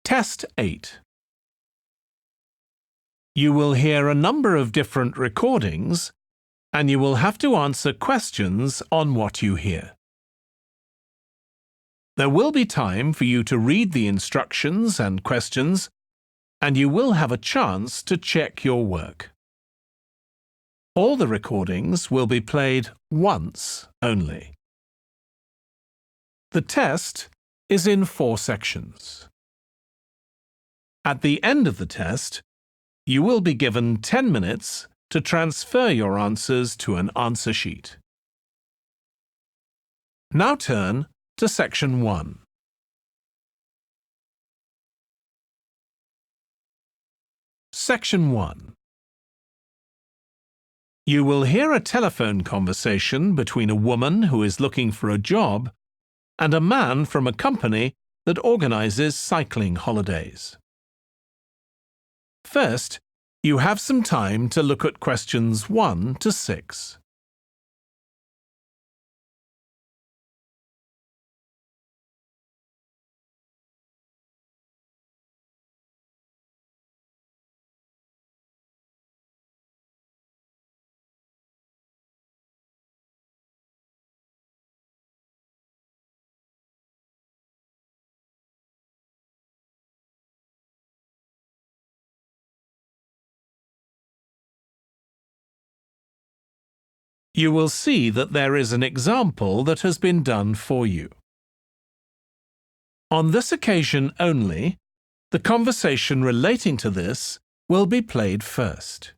Test 8. You will hear a number of different recordings, and you will have to answer questions on what you hear. There will be time for you to read the instructions and questions, and you will have a chance to check your work. All the recordings will be played once only. The test is in 4 sections. At the end of the test, you will be given 10 minutes to transfer your answers to an answer sheet. Now turn to Section 1. Section 1. You will hear a telephone conversation between a woman who is looking for a job and a man from a company that organizes cycling holidays. First, you have some time to look at questions 1 to 6. You will see that there is an example that has been done for you. On this occasion only, the conversation relating to this will be played first.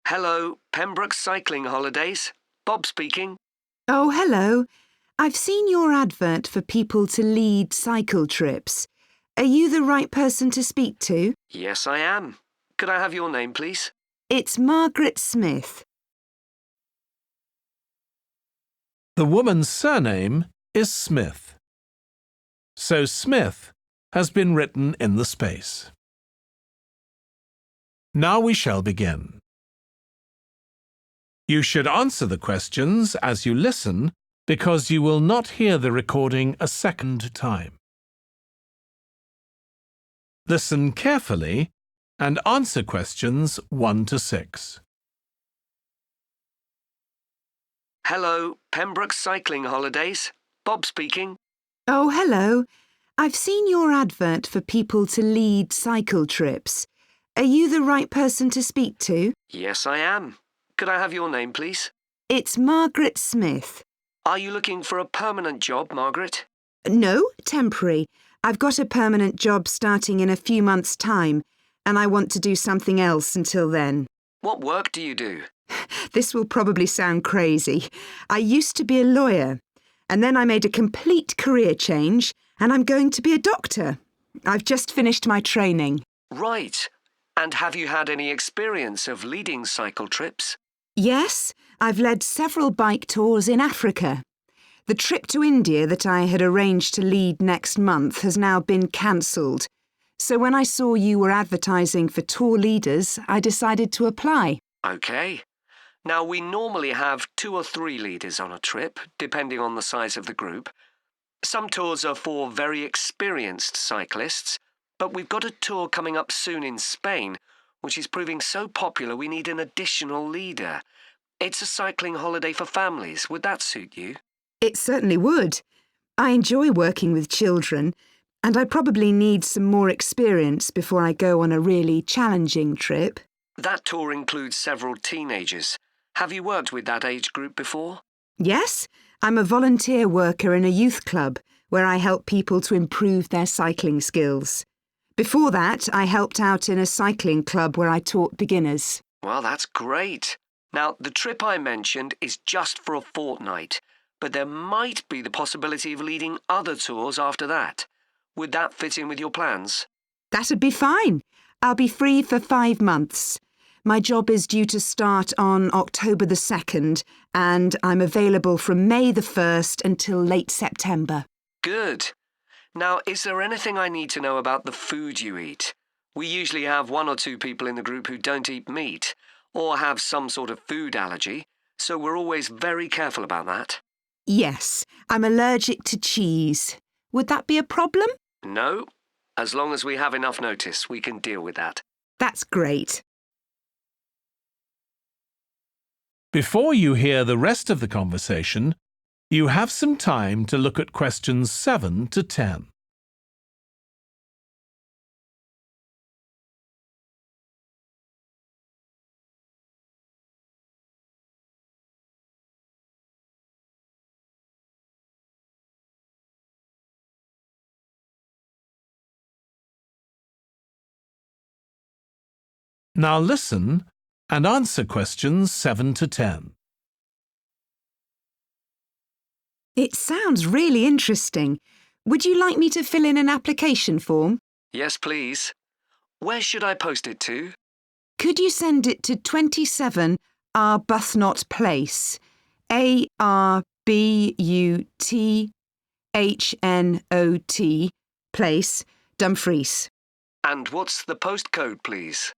Hello, Pembroke Cycling Holidays. Bob speaking. Oh, hello. I've seen your advert for people to lead cycle trips. Are you the right person to speak to? Yes, I am. Could I have your name, please? It's Margaret Smith. The woman's surname is Smith. So Smith has been written in the space. Now we shall begin. You should answer the questions as you listen because you will not hear the recording a second time. Listen carefully and answer questions 1 to 6. Hello, Pembroke Cycling Holidays. Bob speaking. Oh, hello. I've seen your advert for people to lead cycle trips. Are you the right person to speak to? Yes, I am. Could I have your name, please? It's Margaret Smith. Are you looking for a permanent job, Margaret? No, temporary. I've got a permanent job starting in a few months' time, and I want to do something else until then. What work do you do? This will probably sound crazy. I used to be a lawyer, and then I made a complete career change, and I'm going to be a doctor. I've just finished my training. Right. And have you had any experience of leading cycle trips? Yes, I've led several bike tours in Africa. The trip to India that I had arranged to lead next month has now been cancelled. So when I saw you were advertising for tour leaders, I decided to apply. OK. Now, we normally have 2 or 3 leaders on a trip, depending on the size of the group. Some tours are for very experienced cyclists, but we've got a tour coming up soon in Spain, which is proving so popular we need an additional leader. It's a cycling holiday for families. Would that suit you? It certainly would. I enjoy working with children, and I probably need some more experience before I go on a really challenging trip. That tour includes several teenagers. Have you worked with that age group before? Yes, I'm a volunteer worker in a youth club where I help people to improve their cycling skills. Before that, I helped out in a cycling club where I taught beginners. Well, that's great. Now, the trip I mentioned is just for a fortnight, but there might be the possibility of leading other tours after that. Would that fit in with your plans? That'd be fine. I'll be free for 5 months. My job is due to start on October the 2nd, and I'm available from May the 1st until late September. Good. Now, is there anything I need to know about the food you eat? We usually have 1 or 2 people in the group who don't eat meat or have some sort of food allergy, so we're always very careful about that. Yes, I'm allergic to cheese. Would that be a problem? No. As long as we have enough notice, we can deal with that. That's great. Before you hear the rest of the conversation, you have some time to look at questions 7 to 10. Now listen and answer questions 7 to 10. It sounds really interesting. Would you like me to fill in an application form? Yes, please. Where should I post it to? Could you send it to 27 Arbuthnot Place, Arbuthnot Place, Dumfries? And what's the postcode, please?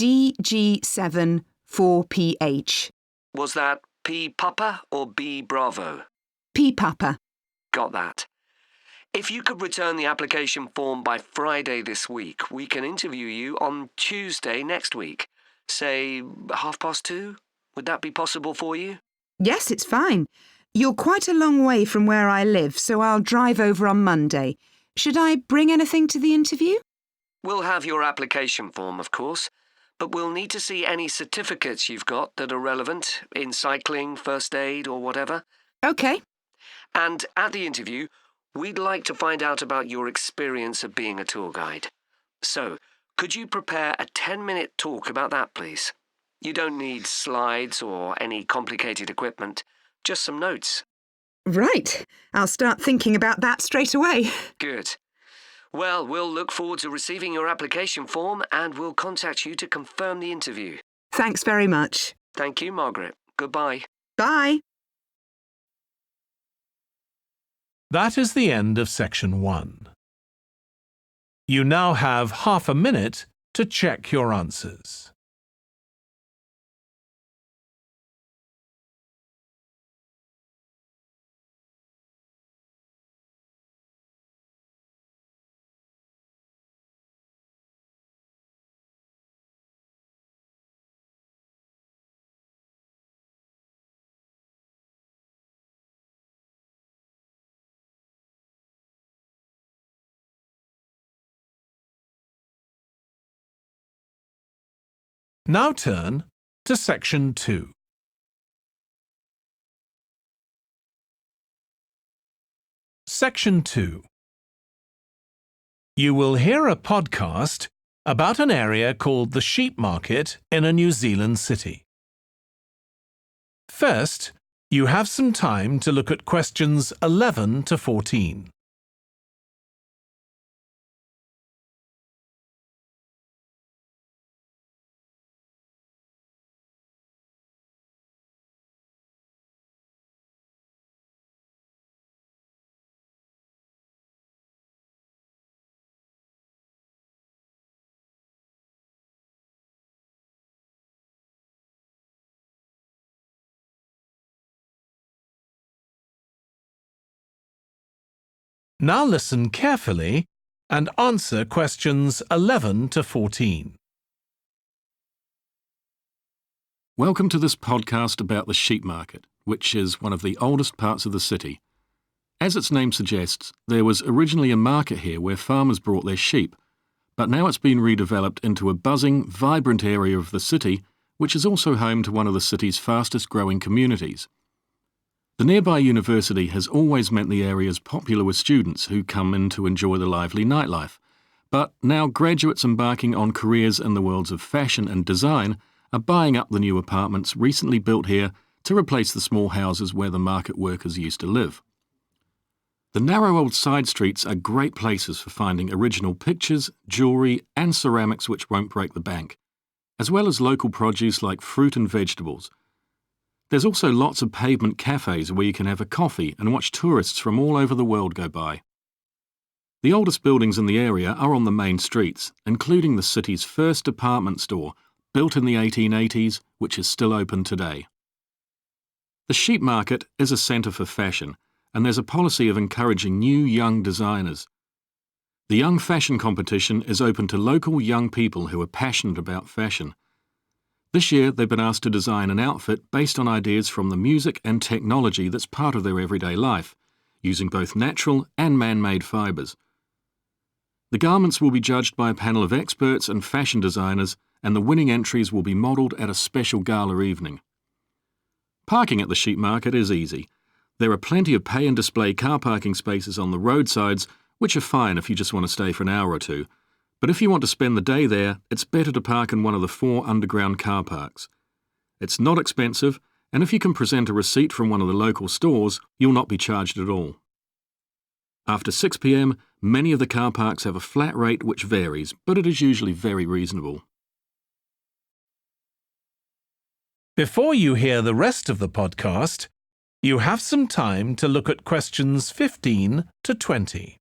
DG7 4PH. Was that P Papa or B Bravo? P Papa. Got that. If you could return the application form by Friday this week, we can interview you on Tuesday next week. Say 2:30? Would that be possible for you? Yes, it's fine. You're quite a long way from where I live, so I'll drive over on Monday. Should I bring anything to the interview? We'll have your application form, of course, but we'll need to see any certificates you've got that are relevant in cycling, first aid, or whatever. OK. And at the interview, we'd like to find out about your experience of being a tour guide. So, could you prepare a 10-minute talk about that, please? You don't need slides or any complicated equipment, just some notes. Right. I'll start thinking about that straight away. Good. Well, we'll look forward to receiving your application form and we'll contact you to confirm the interview. Thanks very much. Thank you, Margaret. Goodbye. Bye. That is the end of section 1. You now have half a minute to check your answers. Now turn to section 2. Section 2. You will hear a podcast about an area called the Sheep Market in a New Zealand city. First, you have some time to look at questions 11 to 14. Now listen carefully and answer questions 11 to 14. Welcome to this podcast about the sheep market, which is one of the oldest parts of the city. As its name suggests, there was originally a market here where farmers brought their sheep, but now it's been redeveloped into a buzzing, vibrant area of the city, which is also home to one of the city's fastest growing communities. The nearby university has always meant the area's popular with students who come in to enjoy the lively nightlife, but now graduates embarking on careers in the worlds of fashion and design are buying up the new apartments recently built here to replace the small houses where the market workers used to live. The narrow old side streets are great places for finding original pictures, jewellery and ceramics which won't break the bank, as well as local produce like fruit and vegetables. There's also lots of pavement cafes where you can have a coffee and watch tourists from all over the world go by. The oldest buildings in the area are on the main streets, including the city's first department store, built in the 1880s, which is still open today. The sheep market is a centre for fashion, and there's a policy of encouraging new young designers. The Young Fashion Competition is open to local young people who are passionate about fashion. This year, they've been asked to design an outfit based on ideas from the music and technology that's part of their everyday life, using both natural and man-made fibres. The garments will be judged by a panel of experts and fashion designers, and the winning entries will be modelled at a special gala evening. Parking at the sheep market is easy. There are plenty of pay and display car parking spaces on the roadsides, which are fine if you just want to stay for an hour or two. But if you want to spend the day there, it's better to park in one of the 4 underground car parks. It's not expensive, and if you can present a receipt from one of the local stores, you'll not be charged at all. After 6 p.m, many of the car parks have a flat rate which varies, but it is usually very reasonable. Before you hear the rest of the podcast, you have some time to look at questions 15 to 20.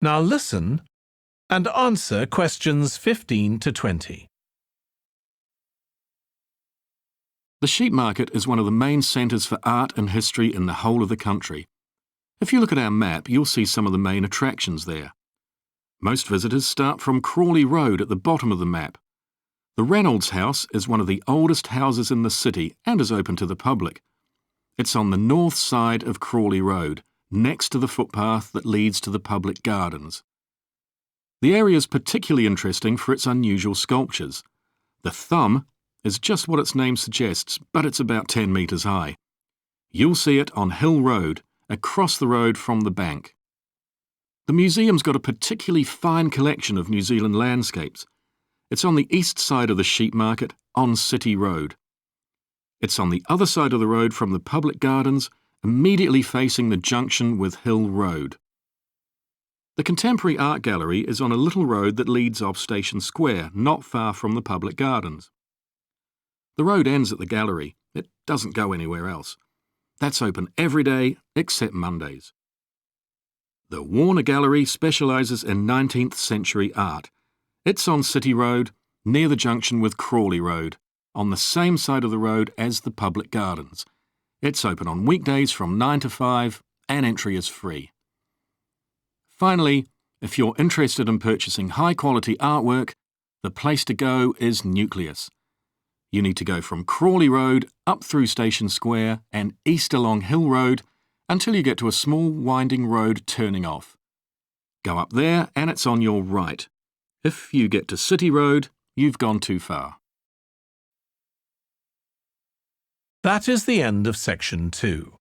Now listen and answer questions 15 to 20. The sheep market is one of the main centres for art and history in the whole of the country. If you look at our map, you'll see some of the main attractions there. Most visitors start from Crawley Road at the bottom of the map. The Reynolds House is one of the oldest houses in the city and is open to the public. It's on the north side of Crawley Road, next to the footpath that leads to the public gardens. The area is particularly interesting for its unusual sculptures. The thumb is just what its name suggests, but it's about 10 metres high. You'll see it on Hill Road, across the road from the bank. The museum's got a particularly fine collection of New Zealand landscapes. It's on the east side of the sheep market, on City Road. It's on the other side of the road from the public gardens, immediately facing the junction with Hill Road. The Contemporary Art Gallery is on a little road that leads off Station Square, not far from the public gardens. The road ends at the gallery. It doesn't go anywhere else. That's open every day except Mondays. The Warner Gallery specialises in 19th century art. It's on City Road, near the junction with Crawley Road, on the same side of the road as the public gardens. It's open on weekdays from 9 to 5 and entry is free. Finally, if you're interested in purchasing high-quality artwork, the place to go is Nucleus. You need to go from Crawley Road up through Station Square and east along Hill Road until you get to a small winding road turning off. Go up there and it's on your right. If you get to City Road, you've gone too far. That is the end of section 2.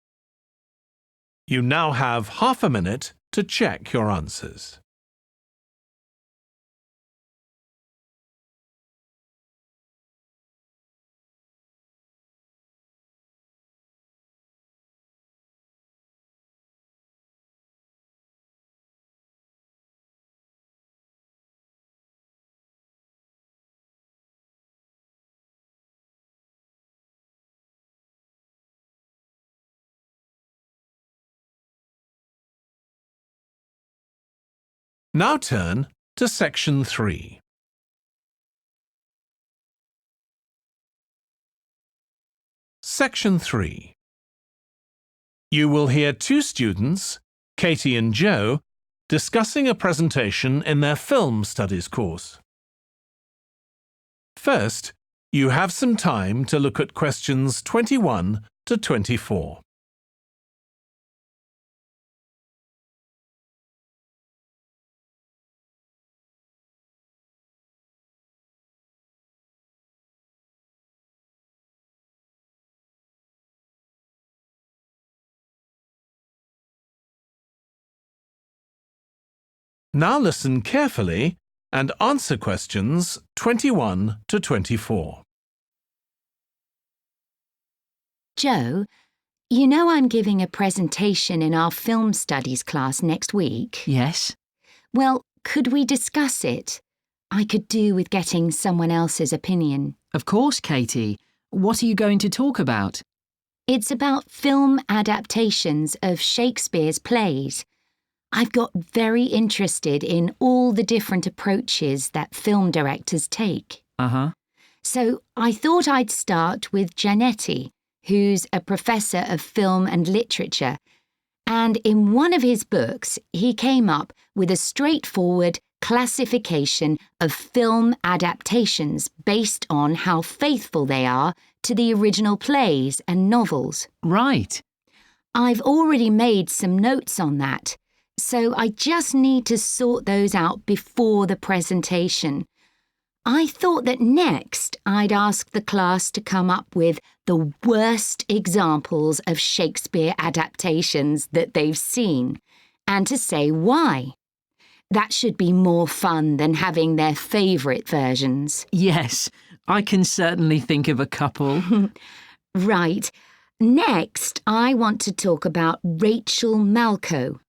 You now have half a minute to check your answers. Now turn to section 3. Section 3. You will hear 2 students, Katie and Joe, discussing a presentation in their film studies course. First, you have some time to look at questions 21 to 24. Now listen carefully and answer questions 21 to 24. Joe, You know I'm giving a presentation in our film studies class next week? Yes. Well, could we discuss it? I could do with getting someone else's opinion. Of course, Katie. What are you going to talk about? It's about film adaptations of Shakespeare's plays. I've got very interested in all the different approaches that film directors take. Uh-huh. So I thought I'd start with Giannetti, who's a professor of film and literature, and in one of his books he came up with a straightforward classification of film adaptations based on how faithful they are to the original plays and novels. Right. I've already made some notes on that, so I just need to sort those out before the presentation. I thought that next I'd ask the class to come up with the worst examples of Shakespeare adaptations that they've seen, and to say why. That should be more fun than having their favourite versions. Yes, I can certainly think of a couple. Right. Next, I want to talk about Rachel Malco.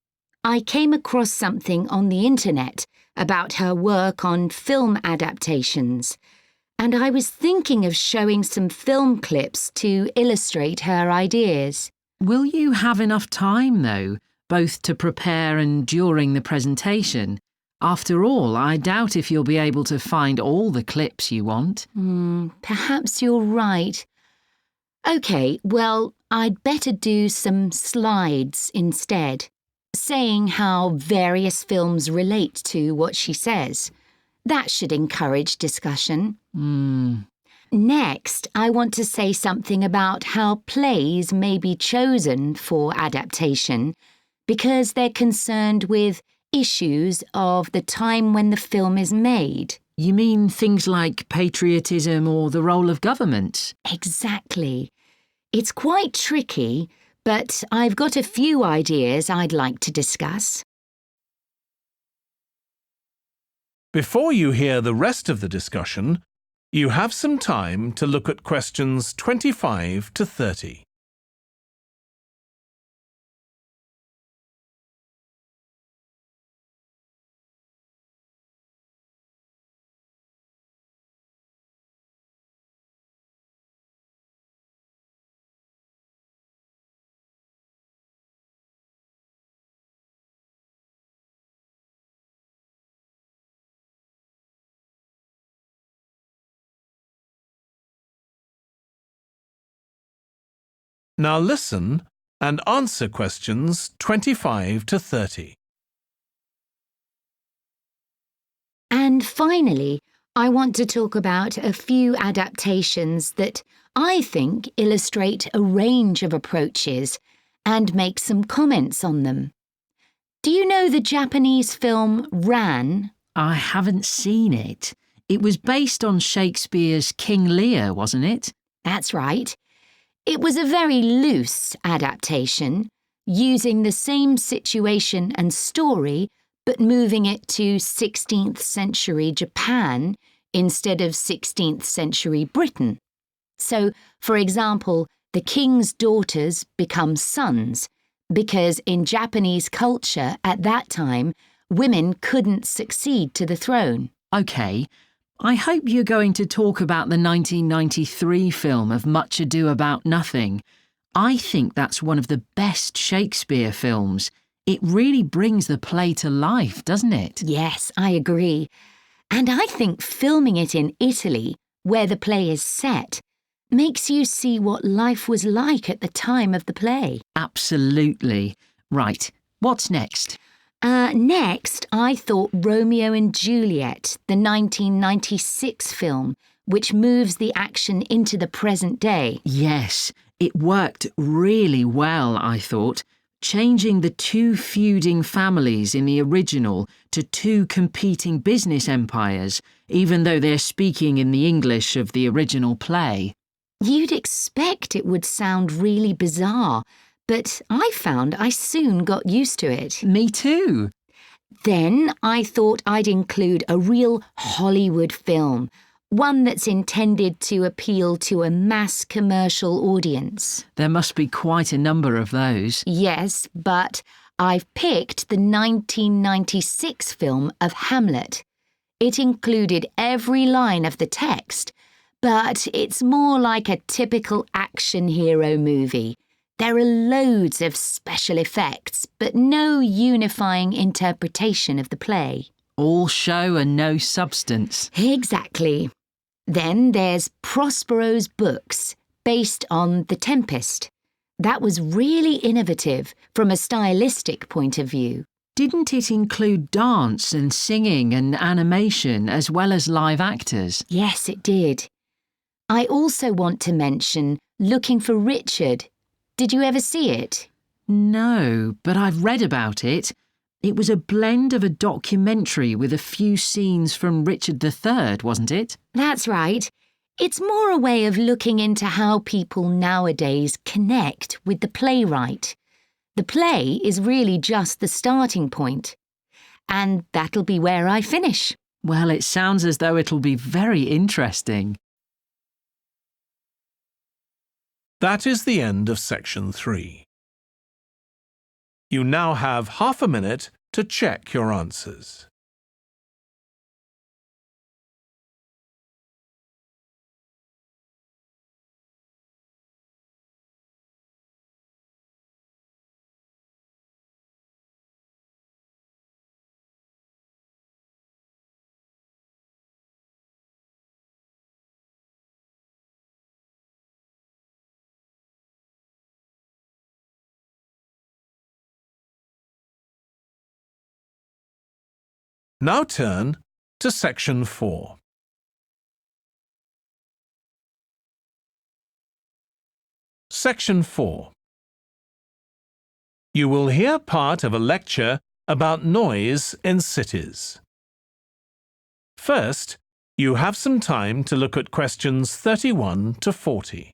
I came across something on the internet about her work on film adaptations, and I was thinking of showing some film clips to illustrate her ideas. Will you have enough time, though, both to prepare and during the presentation? After all, I doubt if you'll be able to find all the clips you want. Perhaps you're right. OK, well, I'd better do some slides instead, saying how various films relate to what she says. That should encourage discussion. Next, I want to say something about how plays may be chosen for adaptation because they're concerned with issues of the time when the film is made. You mean things like patriotism or the role of government? Exactly. It's quite tricky, but I've got a few ideas I'd like to discuss. Before you hear the rest of the discussion, you have some time to look at questions 25 to 30. Now listen and answer questions 25 to 30. And finally, I want to talk about a few adaptations that I think illustrate a range of approaches and make some comments on them. Do you know the Japanese film Ran? I haven't seen it. It was based on Shakespeare's King Lear, wasn't it? That's right. It was a very loose adaptation, using the same situation and story, but moving it to 16th century Japan instead of 16th century Britain. So, for example, the king's daughters become sons, because in Japanese culture at that time, women couldn't succeed to the throne. OK. I hope you're going to talk about the 1993 film of Much Ado About Nothing. I think that's one of the best Shakespeare films. It really brings the play to life, doesn't it? Yes, I agree. And I think filming it in Italy, where the play is set, makes you see what life was like at the time of the play. Absolutely. Right, what's next? Next, I thought Romeo and Juliet, the 1996 film, which moves the action into the present day. Yes, it worked really well, I thought, changing the two feuding families in the original to two competing business empires, even though they're speaking in the English of the original play. You'd expect it would sound really bizarre, but I found I soon got used to it. Me too. Then I thought I'd include a real Hollywood film, one that's intended to appeal to a mass commercial audience. There must be quite a number of those. Yes, but I've picked the 1996 film of Hamlet. It included every line of the text, but it's more like a typical action hero movie. There are loads of special effects, but no unifying interpretation of the play. All show and no substance. Exactly. Then there's Prospero's books, based on The Tempest. That was really innovative from a stylistic point of view. Didn't it include dance and singing and animation as well as live actors? Yes, it did. I also want to mention Looking for Richard. Did you ever see it? No, but I've read about it. It was a blend of a documentary with a few scenes from Richard III, wasn't it? That's right. It's more a way of looking into how people nowadays connect with the playwright. The play is really just the starting point. And that'll be where I finish. Well, it sounds as though it'll be very interesting. That is the end of section 3. You now have half a minute to check your answers. Now turn to section 4. Section 4. You will hear part of a lecture about noise in cities. First, you have some time to look at questions 31 to 40.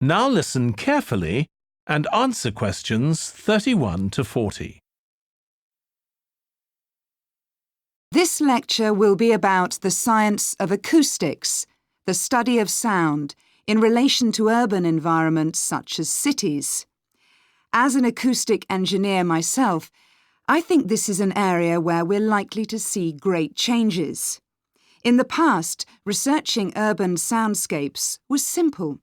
Now listen carefully and answer questions 31 to 40. This lecture will be about the science of acoustics, the study of sound, in relation to urban environments such as cities. As an acoustic engineer myself, I think this is an area where we're likely to see great changes. In the past, researching urban soundscapes was simple.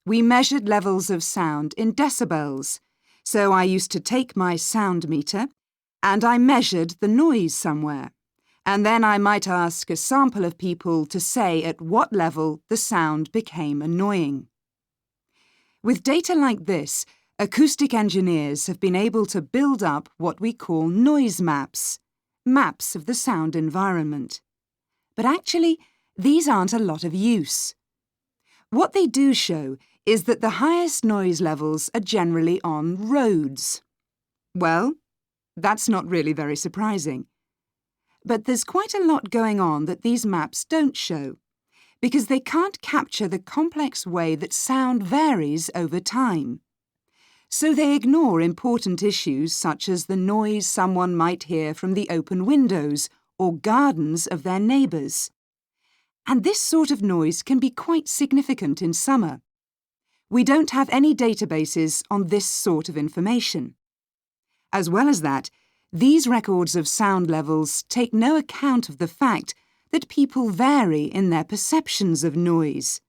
We measured levels of sound in decibels, so I used to take my sound meter and I measured the noise somewhere, and then I might ask a sample of people to say at what level the sound became annoying. With data like this, acoustic engineers have been able to build up what we call noise maps, maps of the sound environment. But actually, these aren't a lot of use. What they do show is that the highest noise levels are generally on roads. Well, that's not really very surprising. But there's quite a lot going on that these maps don't show, because they can't capture the complex way that sound varies over time. So they ignore important issues such as the noise someone might hear from the open windows or gardens of their neighbours. And this sort of noise can be quite significant in summer. We don't have any databases on this sort of information. As well as that, these records of sound levels take no account of the fact that people vary in their perceptions of noise.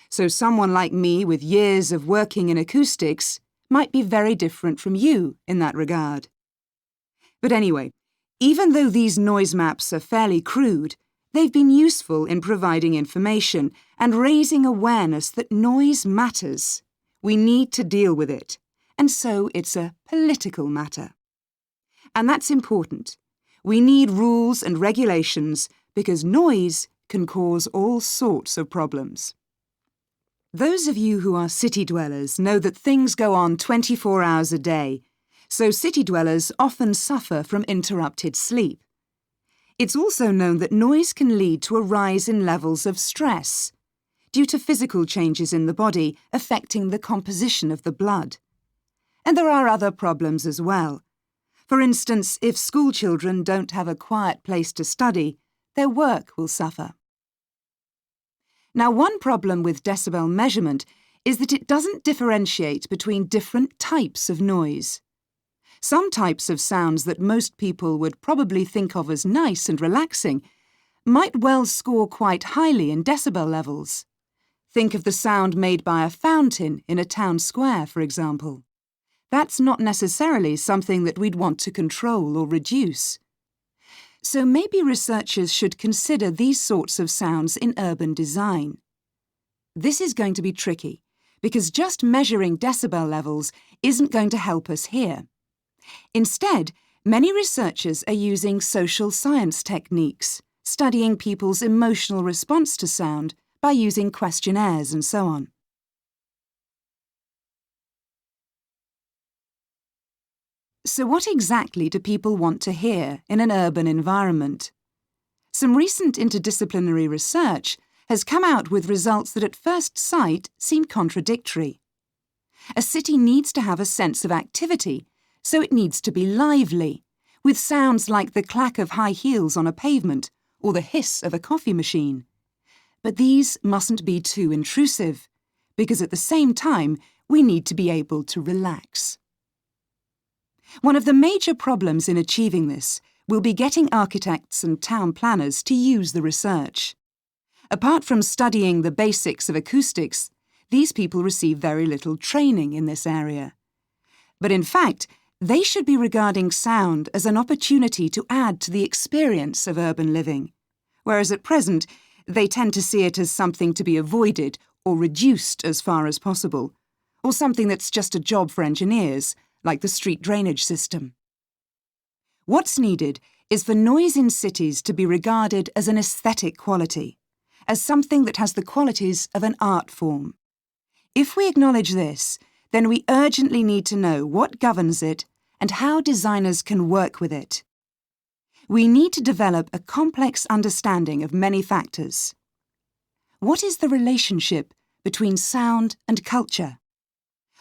So someone like me with years of working in acoustics might be very different from you in that regard. But anyway, Even though these noise maps are fairly crude, they've been useful in providing information and raising awareness that noise matters. We need to deal with it, and so it's a political matter. And that's important. We need rules and regulations because noise can cause all sorts of problems. Those of you who are city dwellers know that things go on 24 hours a day, so city dwellers often suffer from interrupted sleep. It's also known that noise can lead to a rise in levels of stress due to physical changes in the body affecting the composition of the blood. And there are other problems as well. For instance, if school children don't have a quiet place to study, their work will suffer. Now, one problem with decibel measurement is that it doesn't differentiate between different types of noise. Some types of sounds that most people would probably think of as nice and relaxing might well score quite highly in decibel levels. Think of the sound made by a fountain in a town square, for example. That's not necessarily something that we'd want to control or reduce. So maybe researchers should consider these sorts of sounds in urban design. This is going to be tricky, because just measuring decibel levels isn't going to help us here. Instead, many researchers are using social science techniques, studying people's emotional response to sound by using questionnaires and so on. So what exactly do people want to hear in an urban environment? Some recent interdisciplinary research has come out with results that at first sight seem contradictory. A city needs to have a sense of activity, so it needs to be lively, with sounds like the clack of high heels on a pavement or the hiss of a coffee machine. But these mustn't be too intrusive, because at the same time we need to be able to relax. One of the major problems in achieving this will be getting architects and town planners to use the research. Apart from studying the basics of acoustics, these people receive very little training in this area. But in fact, they should be regarding sound as an opportunity to add to the experience of urban living, whereas at present they tend to see it as something to be avoided or reduced as far as possible, or something that's just a job for engineers, like the street drainage system. What's needed is for noise in cities to be regarded as an aesthetic quality, as something that has the qualities of an art form. If we acknowledge this, then we urgently need to know what governs it and how designers can work with it. We need to develop a complex understanding of many factors. What is the relationship between sound and culture?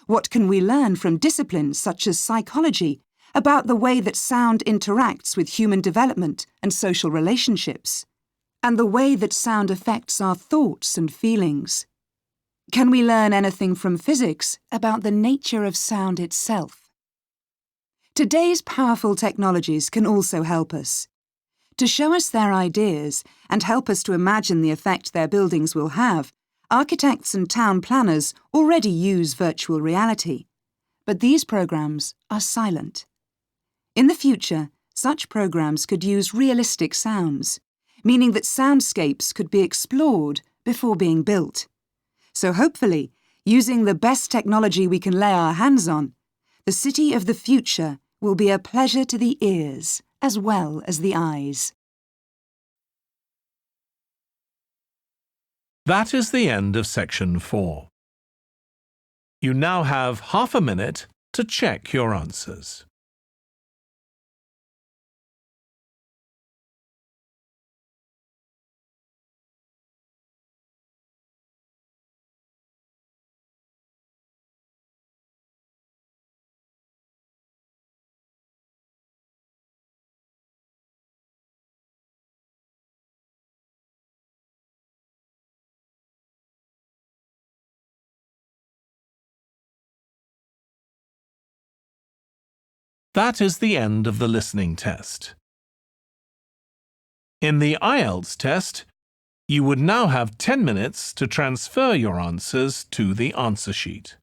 What can we learn from disciplines such as psychology about the way that sound interacts with human development and social relationships, and the way that sound affects our thoughts and feelings? Can we learn anything from physics about the nature of sound itself? Today's powerful technologies can also help us. To show us their ideas and help us to imagine the effect their buildings will have, architects and town planners already use virtual reality, but these programs are silent. In the future, such programs could use realistic sounds, meaning that soundscapes could be explored before being built. So hopefully, using the best technology we can lay our hands on, the city of the future will be a pleasure to the ears as well as the eyes. That is the end of section 4. You now have half a minute to check your answers. That is the end of the listening test. In the IELTS test, you would now have 10 minutes to transfer your answers to the answer sheet.